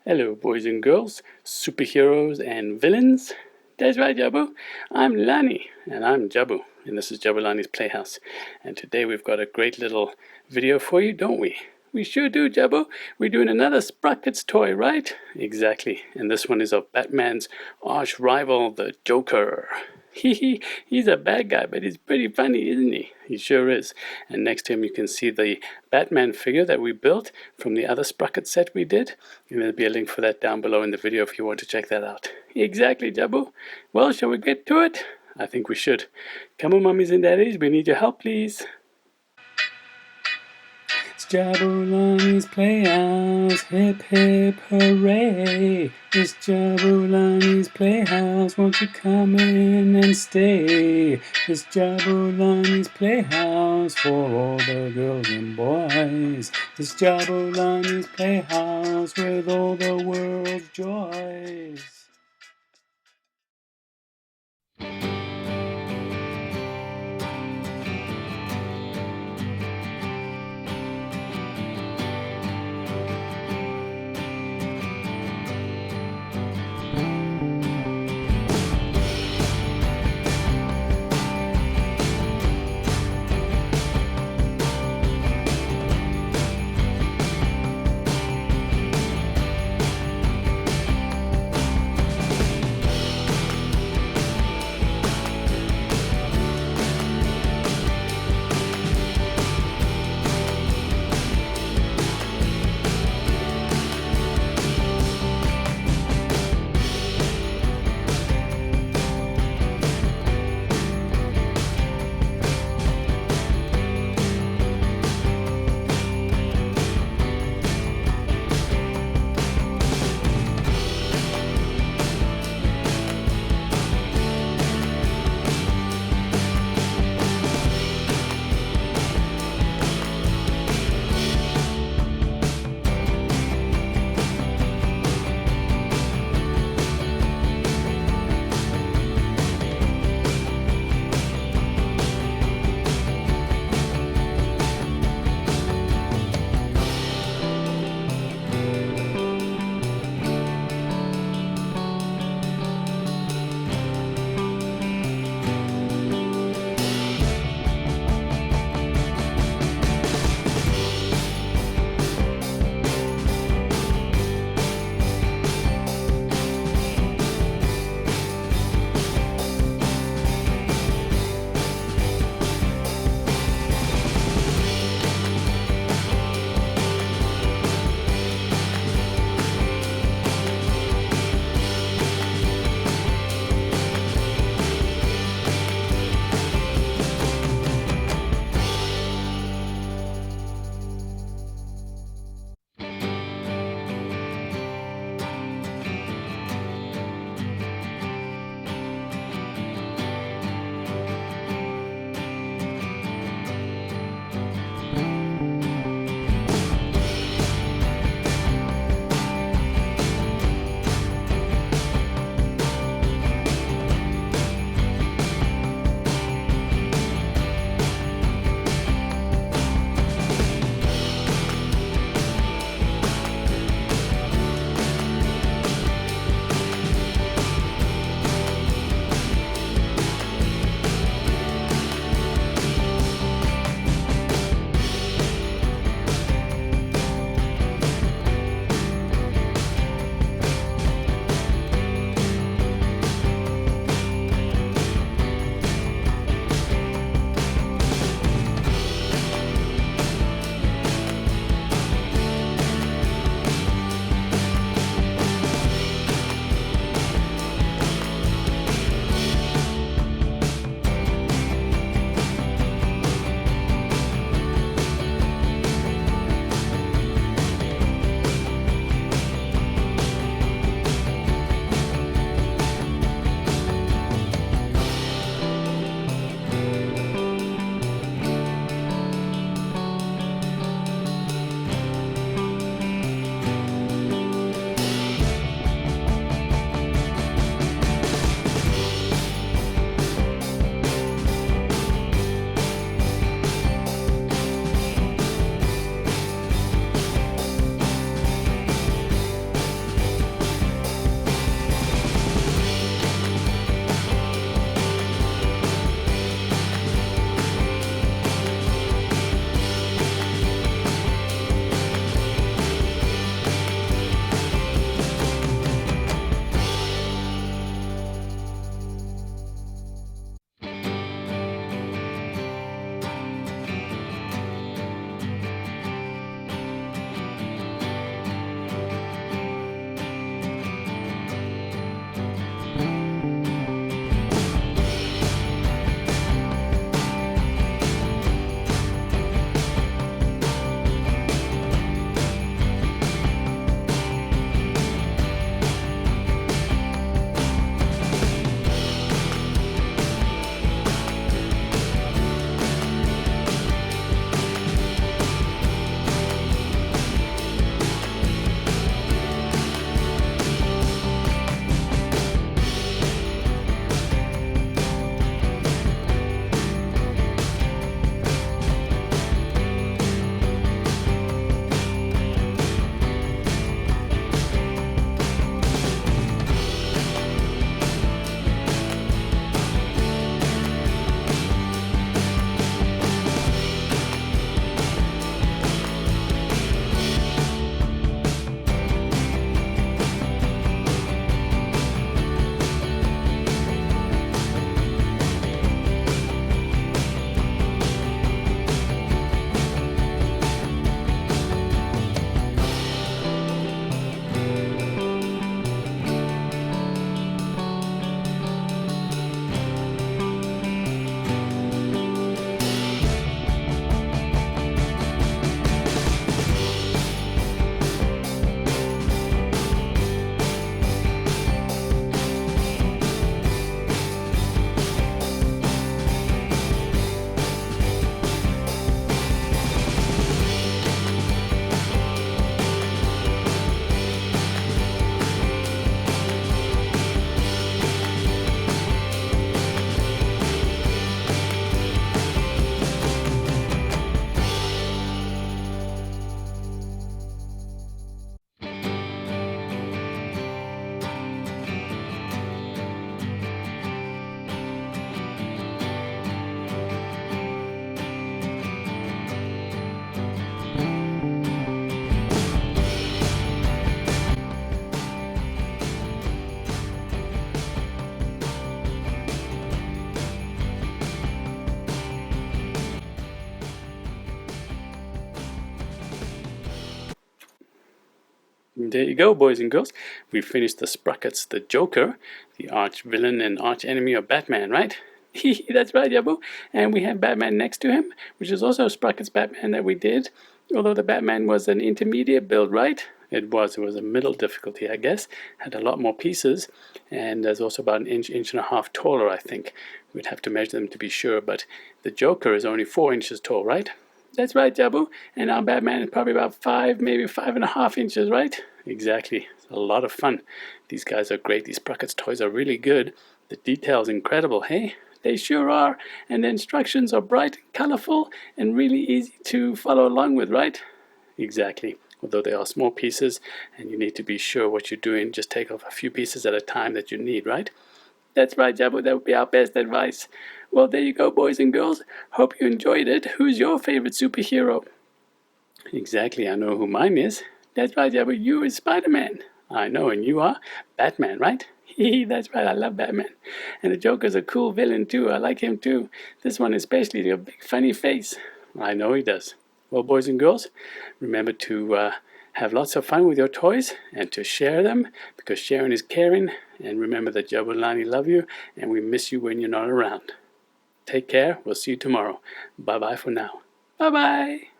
Hello, boys and girls, superheroes and villains. That's right, Jabu. I'm Lani, and I'm Jabu, and this is Jabulani's Playhouse. And today we've got a great little video for you, don't we? We sure do, Jabu. We're doing another Sprukits toy, right? Exactly, and this one is of Batman's arch rival, the Joker. He's a bad guy, but he's pretty funny, isn't he? He sure is. And next to him you can see the Batman figure that we built from the other Sprocket set we did. And there'll be a link for that down below in the video if you want to check that out. Exactly, Jabu. Well, shall we get to it? I think we should. Come on, mummies and daddies, we need your help, please. It's Jabulani's Playhouse, hip hip hooray! It's Jabulani's Playhouse, won't you come in and stay? It's Jabulani's Playhouse for all the girls and boys. It's Jabulani's Playhouse with all the world's joys. There you go, boys and girls. We finished the Sprukits, the Joker, the arch villain and arch enemy of Batman, right? That's right, Yabu. And we have Batman next to him, which is also Sprukits Batman that we did. Although the Batman was an intermediate build, right? It was a middle difficulty, I guess. Had a lot more pieces, and there's also about an inch and a half taller, I think. We'd have to measure them to be sure, but the Joker is only 4 inches tall, right? That's right, Jabu. And our Batman is probably about 5, maybe 5.5 inches, right? Exactly. It's a lot of fun. These guys are great. These Sprukits toys are really good. The detail's incredible, hey? They sure are. And the instructions are bright and colorful and really easy to follow along with, right? Exactly. Although they are small pieces and you need to be sure what you're doing, just take off a few pieces at a time that you need, right? That's right, Jabu. That would be our best advice. Well, there you go, boys and girls. Hope you enjoyed it. Who's your favorite superhero? Exactly, I know who mine is. That's right, Jabu. You is Spider-Man. I know, and you are Batman, right? That's right, I love Batman. And the Joker's a cool villain, too. I like him, too. This one especially, the big funny face. I know he does. Well, boys and girls, remember to have lots of fun with your toys and to share them, because sharing is caring. And remember that Jabulani love you, and we miss you when you're not around. Take care. We'll see you tomorrow. Bye-bye for now. Bye-bye.